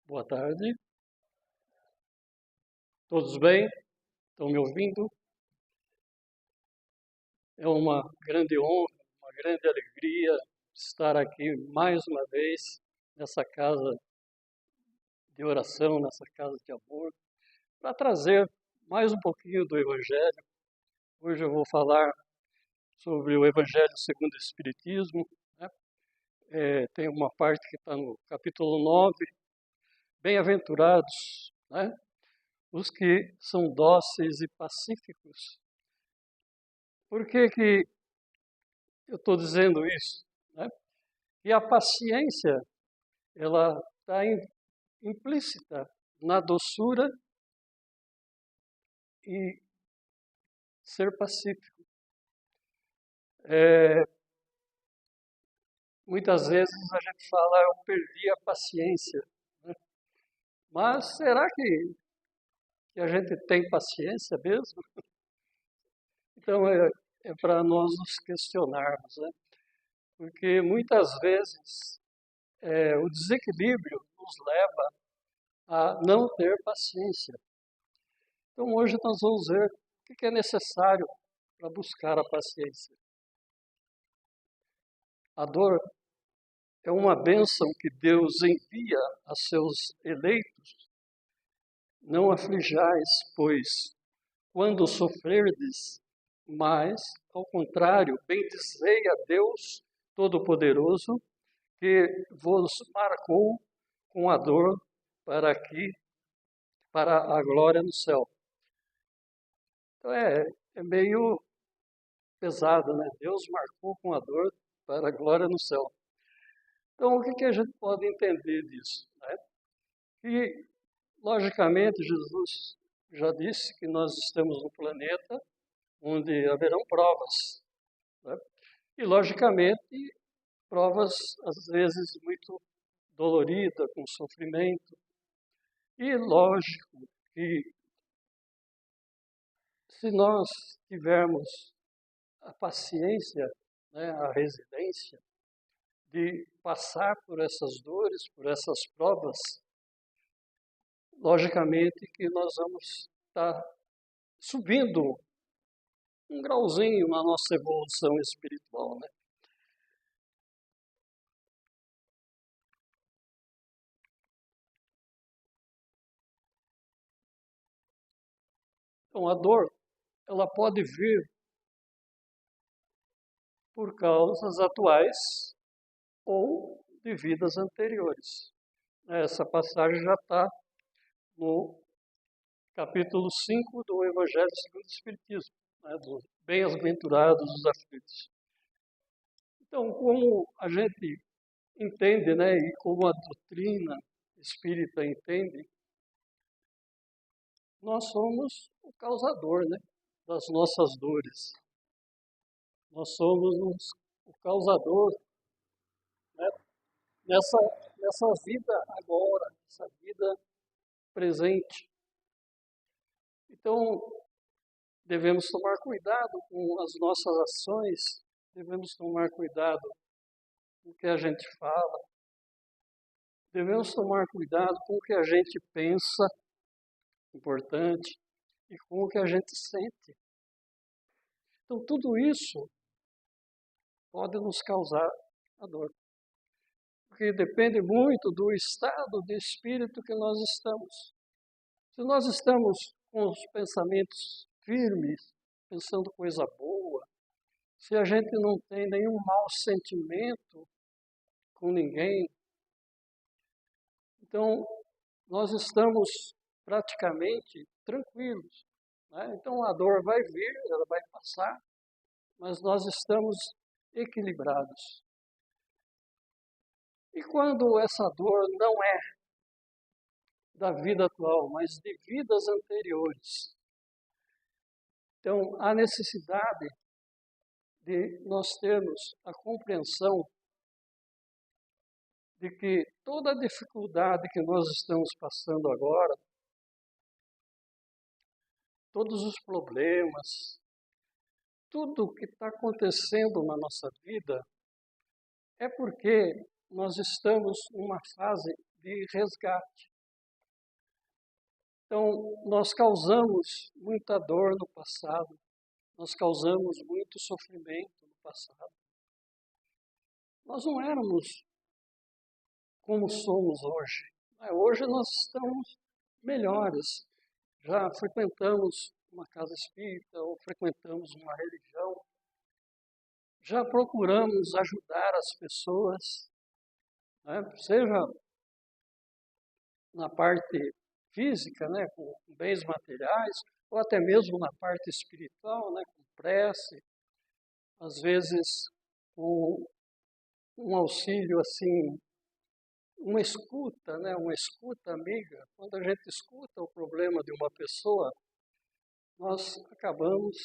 Boa tarde, todos bem? Estão me ouvindo? É uma grande honra, uma grande alegria estar aqui mais uma vez nessa casa de oração, nessa casa de amor, para trazer mais um pouquinho do Evangelho. Hoje eu vou falar sobre o Evangelho segundo o Espiritismo, né? Tem uma parte que está no capítulo 9. Bem-aventurados, né? Os que são dóceis e pacíficos. Por que eu estou dizendo isso, né? E a paciência, ela está implícita na doçura e ser pacífico. Muitas vezes a gente fala, eu perdi a paciência, né? Mas será que a gente tem paciência mesmo? Então é para nós nos questionarmos, né? Porque muitas vezes o desequilíbrio nos leva a não ter paciência. Então hoje nós vamos ver o que é necessário para buscar a paciência. A dor é uma bênção que Deus envia a seus eleitos. Não aflijais, pois, quando sofrerdes, mas, ao contrário, bendizei a Deus Todo-Poderoso, que vos marcou com a dor para a glória no céu. Então é meio pesado, né? Deus marcou com a dor para a glória no céu. Então, o que a gente pode entender disso, né? Que, logicamente, Jesus já disse que nós estamos num planeta onde haverão provas, né? E, logicamente, provas, às vezes, muito doloridas, com sofrimento. E, lógico, que se nós tivermos a paciência, né, a resiliência, de passar por essas dores, por essas provas, logicamente que nós vamos estar subindo um grauzinho na nossa evolução espiritual, né? Então a dor, ela pode vir por causas atuais ou de vidas anteriores. Essa passagem já está no capítulo 5 do Evangelho segundo o Espiritismo, né, dos bem-aventurados os aflitos. Então, como a gente entende, né, e como a doutrina espírita entende, nós somos o causador, né, das nossas dores. Nós somos o causador, né, nessa, nessa vida agora, nessa vida presente. Então, devemos tomar cuidado com as nossas ações, devemos tomar cuidado com o que a gente fala, devemos tomar cuidado com o que a gente pensa, importante, e com o que a gente sente. Então, tudo isso pode nos causar a dor, porque depende muito do estado de espírito que nós estamos. Se nós estamos com os pensamentos firmes, pensando coisa boa, se a gente não tem nenhum mau sentimento com ninguém, então nós estamos praticamente tranquilos, né? Então a dor vai vir, ela vai passar, mas nós estamos equilibrados. E quando essa dor não é da vida atual, mas de vidas anteriores, então há necessidade de nós termos a compreensão de que toda a dificuldade que nós estamos passando agora, todos os problemas, tudo o que está acontecendo na nossa vida, é porque nós estamos numa fase de resgate. Então, nós causamos muita dor no passado, nós causamos muito sofrimento no passado. Nós não éramos como somos hoje. Hoje nós estamos melhores. Já frequentamos uma casa espírita ou frequentamos uma religião. Já procuramos ajudar as pessoas, né? Seja na parte física, né, com bens materiais, ou até mesmo na parte espiritual, né, com prece, às vezes com um auxílio assim, uma escuta, né, uma escuta amiga. Quando a gente escuta o problema de uma pessoa, nós acabamos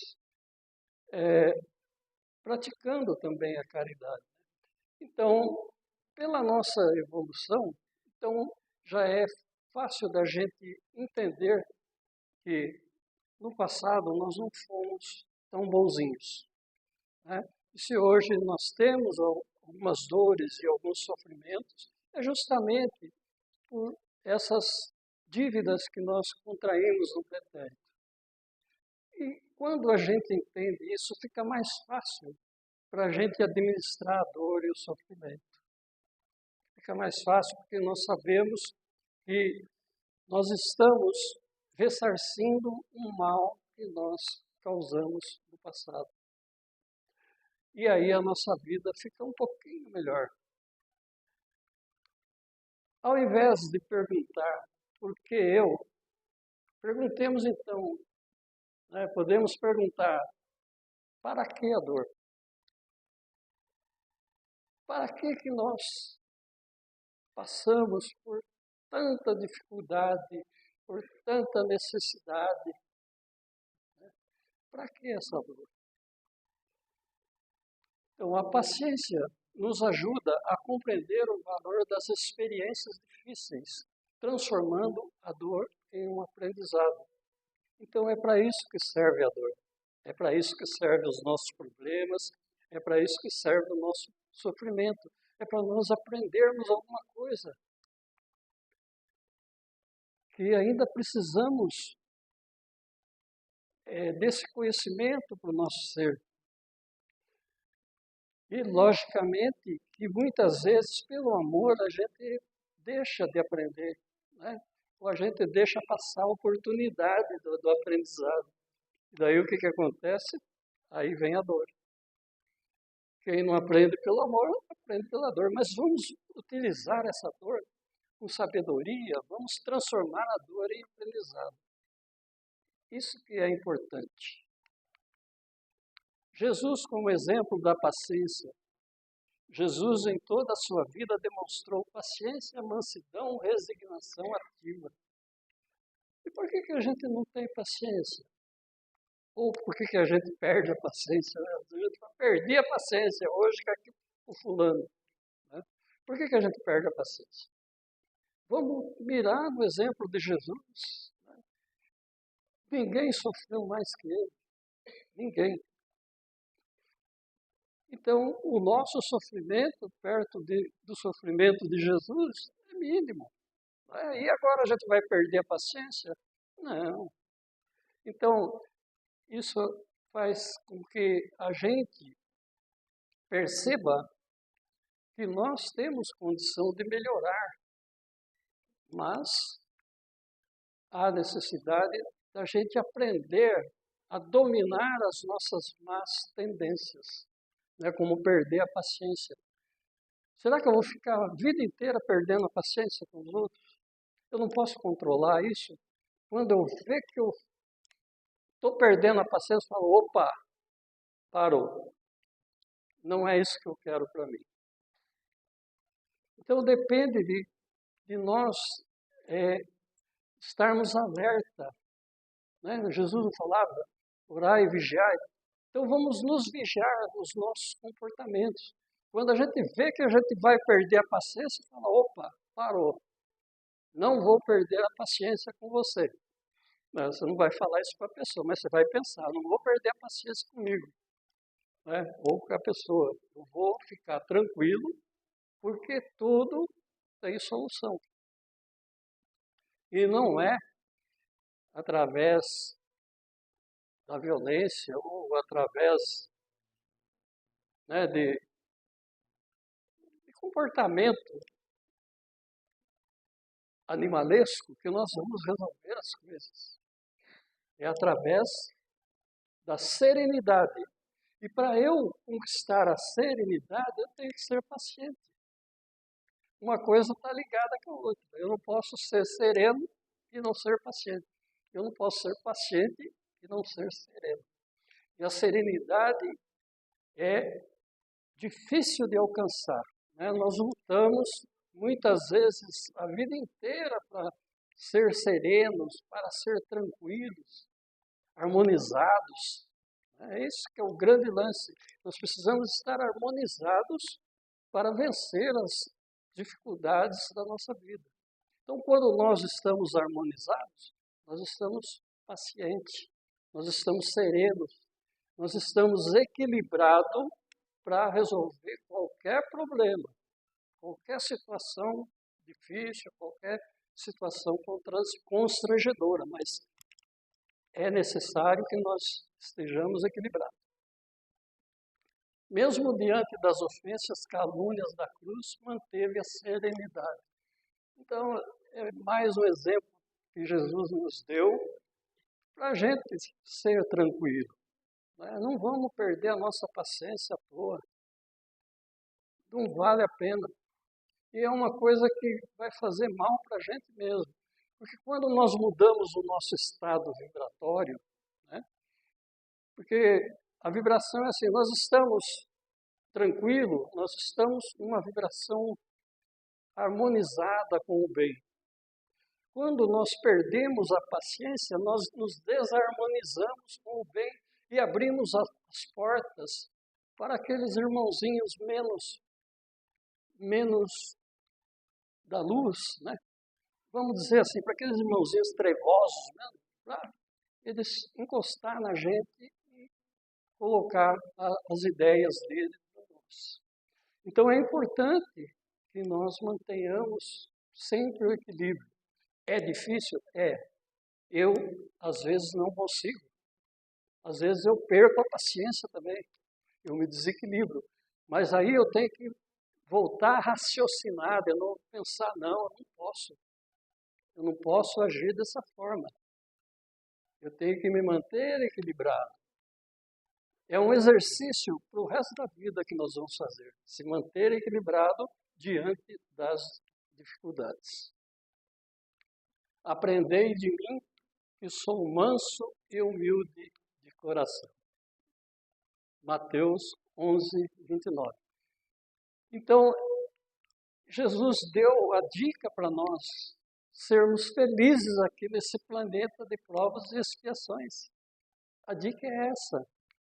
praticando também a caridade. Então, pela nossa evolução, então já é fácil da gente entender que no passado nós não fomos tão bonzinhos, né? E se hoje nós temos algumas dores e alguns sofrimentos, é justamente por essas dívidas que nós contraímos no pretérito. E quando a gente entende isso, fica mais fácil para a gente administrar a dor e o sofrimento. Fica mais fácil porque nós sabemos que nós estamos ressarcindo um mal que nós causamos no passado. E aí a nossa vida fica um pouquinho melhor. Ao invés de perguntar por que eu, perguntemos então, né, podemos perguntar, para que a dor? Para que nós passamos por tanta dificuldade, por tanta necessidade? Para que essa dor? Então, a paciência nos ajuda a compreender o valor das experiências difíceis, transformando a dor em um aprendizado. Então, é para isso que serve a dor. É para isso que servem os nossos problemas, é para isso que serve o nosso sofrimento. É para nós aprendermos alguma coisa que ainda precisamos desse conhecimento para o nosso ser. E, logicamente, que muitas vezes, pelo amor, a gente deixa de aprender, né? Ou a gente deixa passar a oportunidade do aprendizado. E daí o que acontece? Aí vem a dor. Quem não aprende pelo amor, aprende pela dor. Mas vamos utilizar essa dor com sabedoria, vamos transformar a dor em aprendizado. Isso que é importante. Jesus, como exemplo da paciência, Jesus em toda a sua vida demonstrou paciência, mansidão, resignação ativa. E por que a gente não tem paciência? Ou por que a gente perde a paciência? A gente vai perder a paciência hoje com o fulano, né? Por que a gente perde a paciência? Vamos mirar no exemplo de Jesus, né? Ninguém sofreu mais que ele. Ninguém. Então, o nosso sofrimento, perto do sofrimento de Jesus, é mínimo. E agora a gente vai perder a paciência? Não. Então, isso faz com que a gente perceba que nós temos condição de melhorar, mas há necessidade da gente aprender a dominar as nossas más tendências, né, como perder a paciência. Será que eu vou ficar a vida inteira perdendo a paciência com os outros? Eu não posso controlar isso? Quando eu ver que eu estou perdendo a paciência, eu falo, opa, parou. Não é isso que eu quero para mim. Então depende de nós estarmos alerta, né? Jesus não falava, orai e vigiai. Então vamos nos vigiar nos nossos comportamentos. Quando a gente vê que a gente vai perder a paciência, fala, opa, parou. Não vou perder a paciência com você. Você não vai falar isso para a pessoa, mas você vai pensar, não vou perder a paciência comigo, né? Ou com a pessoa. Eu vou ficar tranquilo, porque tudo tem solução. E não é através da violência ou através, né, de comportamento animalesco que nós vamos resolver as coisas. É através da serenidade. E para eu conquistar a serenidade, eu tenho que ser paciente. Uma coisa está ligada com a outra. Eu não posso ser sereno e não ser paciente. Eu não posso ser paciente e não ser sereno. E a serenidade é difícil de alcançar, né? Nós lutamos muitas vezes a vida inteira para ser serenos, para ser tranquilos, harmonizados. É isso que é o grande lance. Nós precisamos estar harmonizados para vencer as dificuldades da nossa vida. Então, quando nós estamos harmonizados, nós estamos pacientes, nós estamos serenos, nós estamos equilibrados para resolver qualquer problema, qualquer situação difícil, qualquer situação constrangedora, mas é necessário que nós estejamos equilibrados. Mesmo diante das ofensas, calúnias da cruz, manteve a serenidade. Então, é mais um exemplo que Jesus nos deu para a gente ser tranquilo. Né? Não vamos perder a nossa paciência à toa. Não vale a pena. E é uma coisa que vai fazer mal para a gente mesmo. Porque quando nós mudamos o nosso estado vibratório, né? Porque a vibração é assim, nós estamos tranquilos, nós estamos numa vibração harmonizada com o bem. Quando nós perdemos a paciência, nós nos desarmonizamos com o bem e abrimos as portas para aqueles irmãozinhos menos da luz, né? Vamos dizer assim, para aqueles irmãozinhos trevosos, né? Para eles encostar na gente e colocar as ideias dele para nós. Então é importante que nós mantenhamos sempre o equilíbrio. É difícil? É. Eu, às vezes, não consigo. Às vezes eu perco a paciência também. Eu me desequilibro. Mas aí eu tenho que voltar a raciocinar, de novo, pensar, não, eu não posso. Eu não posso agir dessa forma. Eu tenho que me manter equilibrado. É um exercício para o resto da vida que nós vamos fazer. Se manter equilibrado diante das dificuldades. Aprendei de mim que sou manso e humilde de coração. Mateus 11, 29. Então, Jesus deu a dica para nós sermos felizes aqui nesse planeta de provas e expiações. A dica é essa,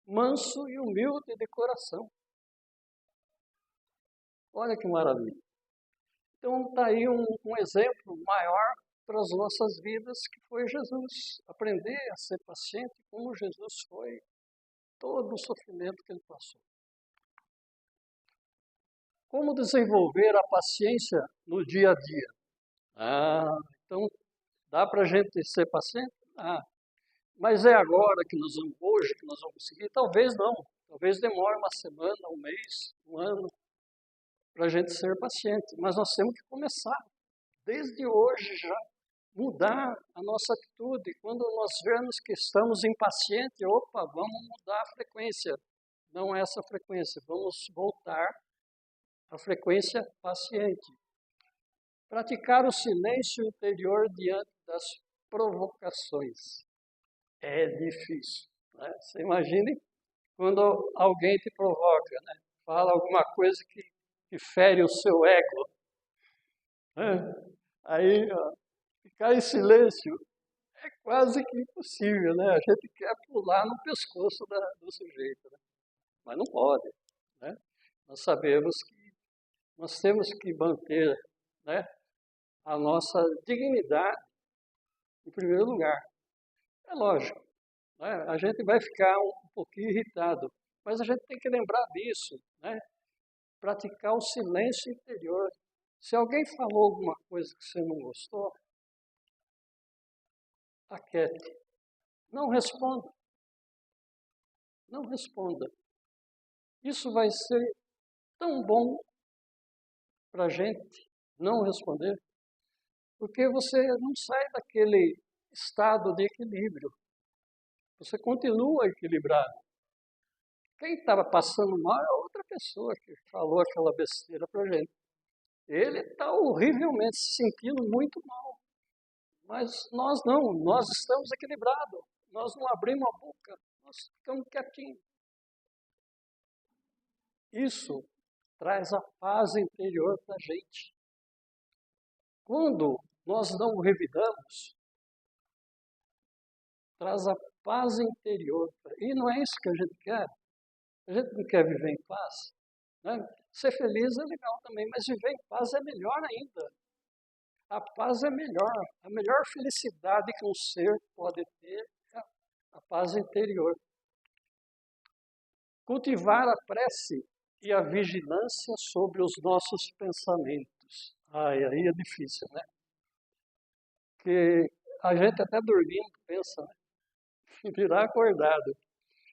manso e humilde de coração. Olha que maravilha. Então está aí um exemplo maior para as nossas vidas, que foi Jesus. Aprender a ser paciente como Jesus foi, todo o sofrimento que ele passou. Como desenvolver a paciência no dia a dia? Então dá para a gente ser paciente? Mas é agora que nós vamos, hoje que nós vamos conseguir? Talvez não. Talvez demore uma semana, um mês, um ano, para a gente ser paciente. Mas nós temos que começar, desde hoje já, mudar a nossa atitude. Quando nós vemos que estamos impacientes, opa, vamos mudar a frequência. Não essa frequência, vamos voltar à frequência paciente. Praticar o silêncio interior diante das provocações. É difícil. Né? Você imagine quando alguém te provoca, né? Fala alguma coisa que fere o seu ego. Né? Aí, ficar em silêncio é quase que impossível, né? A gente quer pular no pescoço do sujeito, né? Mas não pode, né? Nós sabemos que nós temos que manter, né, a nossa dignidade em primeiro lugar. É lógico, né? A gente vai ficar um pouquinho irritado, mas a gente tem que lembrar disso, né? Praticar o silêncio interior. Se alguém falou alguma coisa que você não gostou, aquiete. Não responda. Não responda. Isso vai ser tão bom para a gente não responder, porque você não sai daquele estado de equilíbrio. Você continua equilibrado. Quem estava passando mal é outra pessoa que falou aquela besteira para a gente. Ele está horrivelmente se sentindo muito mal. Mas nós não, nós estamos equilibrados. Nós não abrimos a boca, nós ficamos quietinhos. Isso traz a paz interior para a gente. Quando nós não revidamos, traz a paz interior. E não é isso que a gente quer. A gente não quer viver em paz. Né? Ser feliz é legal também, mas viver em paz é melhor ainda. A paz é melhor. A melhor felicidade que um ser pode ter é a paz interior. Cultivar a prece e a vigilância sobre os nossos pensamentos. Ai, aí é difícil, né? Porque a gente até dormindo pensa, né? Em virar acordado.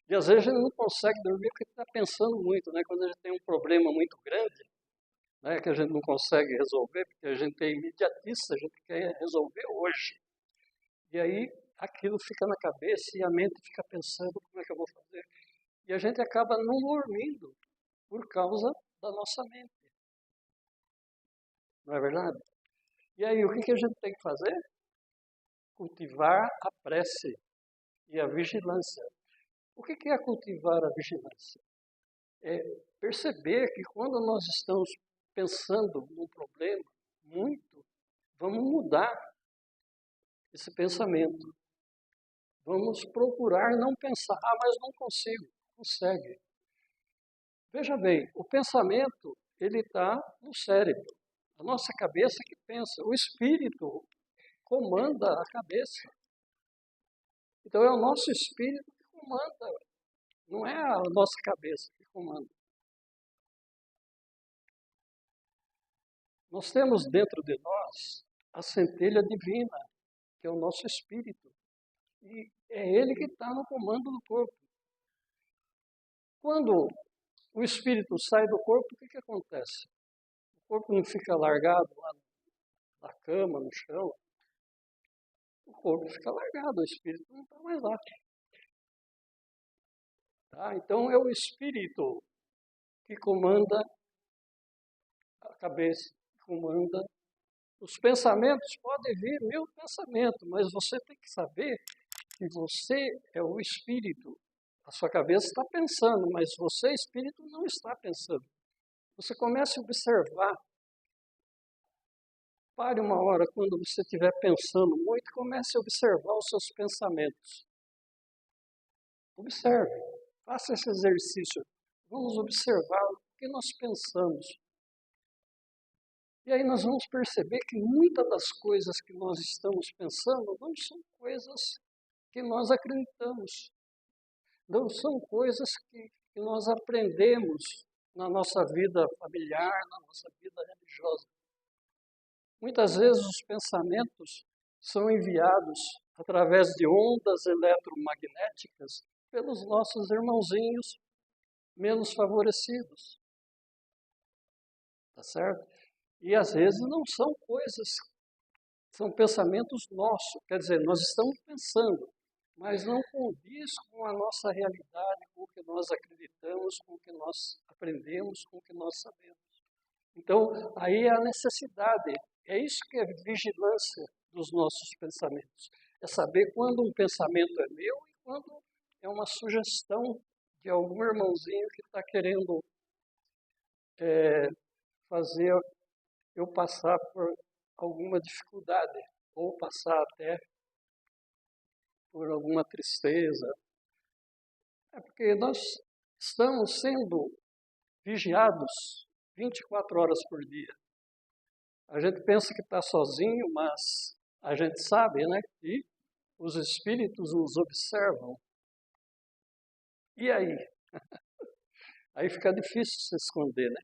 E às vezes a gente não consegue dormir porque está pensando muito, né? Quando a gente tem um problema muito grande, né, que a gente não consegue resolver, porque a gente é imediatista, a gente quer resolver hoje. E aí aquilo fica na cabeça e a mente fica pensando como é que eu vou fazer. E a gente acaba não dormindo por causa da nossa mente. Não é verdade? E aí o que a gente tem que fazer? Cultivar a prece e a vigilância. O que é cultivar a vigilância? É perceber que quando nós estamos pensando num problema muito, vamos mudar esse pensamento. Vamos procurar não pensar, mas não consigo. Consegue. Veja bem, o pensamento, ele está no cérebro. A nossa cabeça que pensa. O espírito comanda a cabeça. Então é o nosso espírito que comanda. Não é a nossa cabeça que comanda. Nós temos dentro de nós a centelha divina, que é o nosso espírito. E é ele que está no comando do corpo. Quando o espírito sai do corpo, o que acontece? O corpo não fica largado lá na cama, no chão. O corpo fica largado, o espírito não está mais lá. Tá? Então é o espírito que comanda a cabeça, que comanda. Os pensamentos podem vir 1000 pensamentos, mas você tem que saber que você é o espírito. A sua cabeça está pensando, mas você, espírito, não está pensando. Você começa a observar. Pare uma hora quando você estiver pensando muito, comece a observar os seus pensamentos. Observe, faça esse exercício. Vamos observar o que nós pensamos. E aí nós vamos perceber que muitas das coisas que nós estamos pensando não são coisas que nós acreditamos. Não são coisas que nós aprendemos na nossa vida familiar, na nossa vida religiosa. Muitas vezes os pensamentos são enviados através de ondas eletromagnéticas pelos nossos irmãozinhos menos favorecidos. Tá certo? E às vezes não são coisas, são pensamentos nossos. Quer dizer, nós estamos pensando, mas não condiz com a nossa realidade, com o que nós acreditamos, com o que nós aprendemos, com o que nós sabemos. Então, aí é a necessidade, é isso que é vigilância dos nossos pensamentos. É saber quando um pensamento é meu e quando é uma sugestão de algum irmãozinho que está querendo fazer eu passar por alguma dificuldade, ou passar até por alguma tristeza. É porque nós estamos sendo vigiados 24 horas por dia. A gente pensa que está sozinho, mas a gente sabe, né, que os espíritos nos observam. E aí? Aí fica difícil se esconder, né?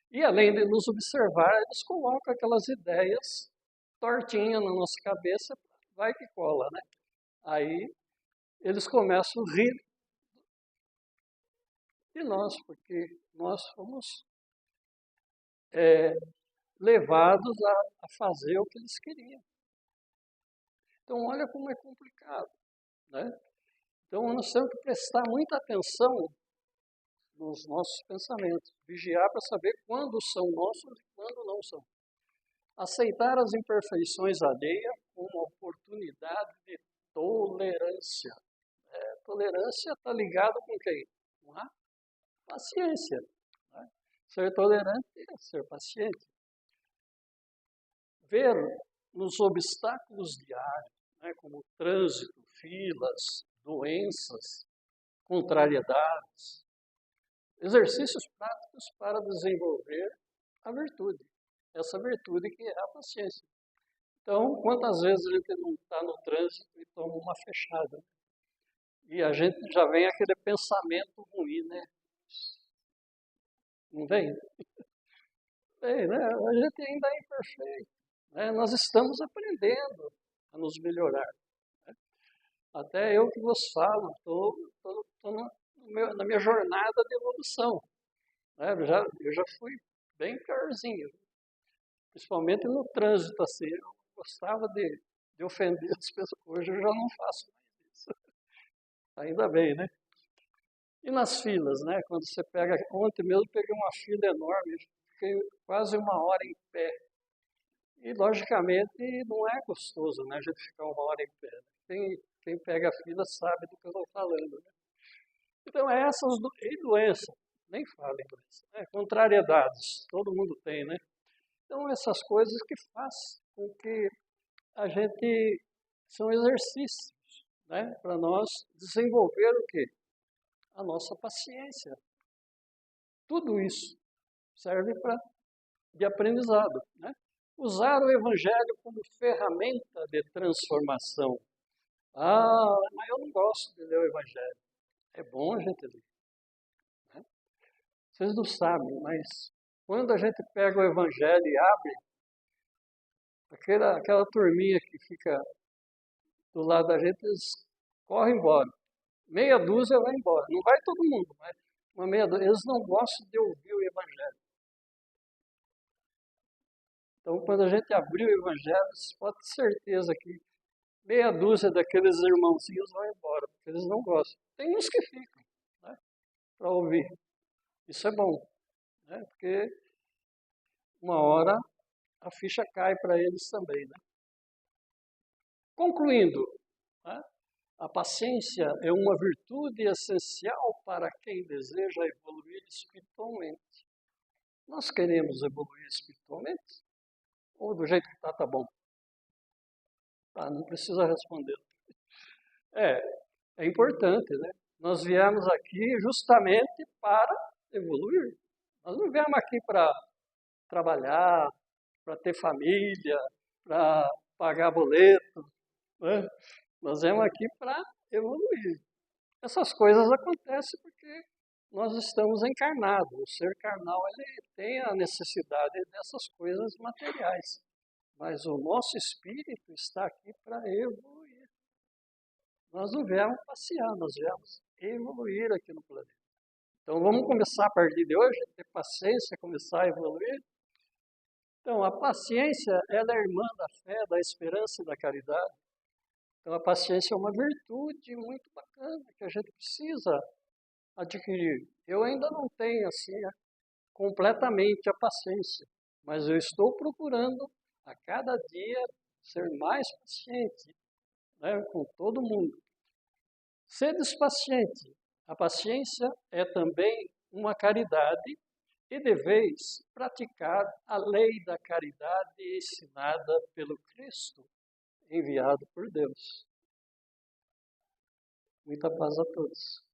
E além de nos observar, eles colocam aquelas ideias tortinhas na nossa cabeça, vai que cola, né? Aí eles começam a rir de nós, porque nós fomos levados a fazer o que eles queriam. Então, olha como é complicado, né? Então, nós temos que prestar muita atenção nos nossos pensamentos, vigiar para saber quando são nossos e quando não são. Aceitar as imperfeições alheias como uma oportunidade de tolerância. Tolerância está ligada com quem? Com a paciência. Né? Ser tolerante é ser paciente. Ver nos obstáculos diários, né, como trânsito, filas, doenças, contrariedades, exercícios práticos para desenvolver a virtude. Essa virtude que é a paciência. Então, quantas vezes a gente não está no trânsito e toma uma fechada? E a gente já vem aquele pensamento ruim, né? Não vem? Vem, né? A gente ainda é imperfeito. Né? Nós estamos aprendendo a nos melhorar. Né? Até eu que vos falo, estou na minha jornada de evolução. Né? Eu já fui bem piorzinho. Principalmente no trânsito, assim. Eu gostava de ofender as pessoas. Hoje eu já não faço mais isso. Ainda bem, né? E nas filas, né? Quando você pega... Ontem mesmo eu peguei uma fila enorme, fiquei quase uma hora em pé. E, logicamente, não é gostoso, né? A gente ficar uma hora em pé. Quem pega a fila sabe do que eu estou falando, né? Então, e doença, nem fala em doença, né? Contrariedades, todo mundo tem, né? Então, essas coisas que fazem com que a gente... São exercícios, né? Para nós desenvolver o quê? A nossa paciência. Tudo isso serve de aprendizado, né? Usar o Evangelho como ferramenta de transformação. Ah, mas eu não gosto de ler o Evangelho. É bom a gente ler. Né? Vocês não sabem, mas quando a gente pega o Evangelho e abre, aquela turminha que fica do lado da gente, eles correm embora. Meia dúzia vai embora. Não vai todo mundo, mas uma meia dúzia. Eles não gostam de ouvir o Evangelho. Então, quando a gente abrir o Evangelho, você pode ter certeza que meia dúzia daqueles irmãozinhos vão embora, porque eles não gostam. Tem uns que ficam, né, para ouvir. Isso é bom, né, porque uma hora a ficha cai para eles também. Né? Concluindo, né, a paciência é uma virtude essencial para quem deseja evoluir espiritualmente. Nós queremos evoluir espiritualmente? Ou do jeito que está, tá bom? Ah, não precisa responder. É importante, né? Nós viemos aqui justamente para evoluir. Nós não viemos aqui para trabalhar, para ter família, para pagar boleto. Né? Nós viemos aqui para evoluir. Essas coisas acontecem porque nós estamos encarnados. O ser carnal ele tem a necessidade dessas coisas materiais. Mas o nosso espírito está aqui para evoluir. Nós não viemos passear, nós viemos evoluir aqui no planeta. Então vamos começar a partir de hoje, ter paciência, começar a evoluir. Então a paciência, ela é irmã da fé, da esperança e da caridade. Então a paciência é uma virtude muito bacana que a gente precisa adquirir. Eu ainda não tenho assim completamente a paciência, mas eu estou procurando a cada dia ser mais paciente, né, com todo mundo. Sedes paciente. A paciência é também uma caridade e deveis praticar a lei da caridade ensinada pelo Cristo, enviado por Deus. Muita paz a todos.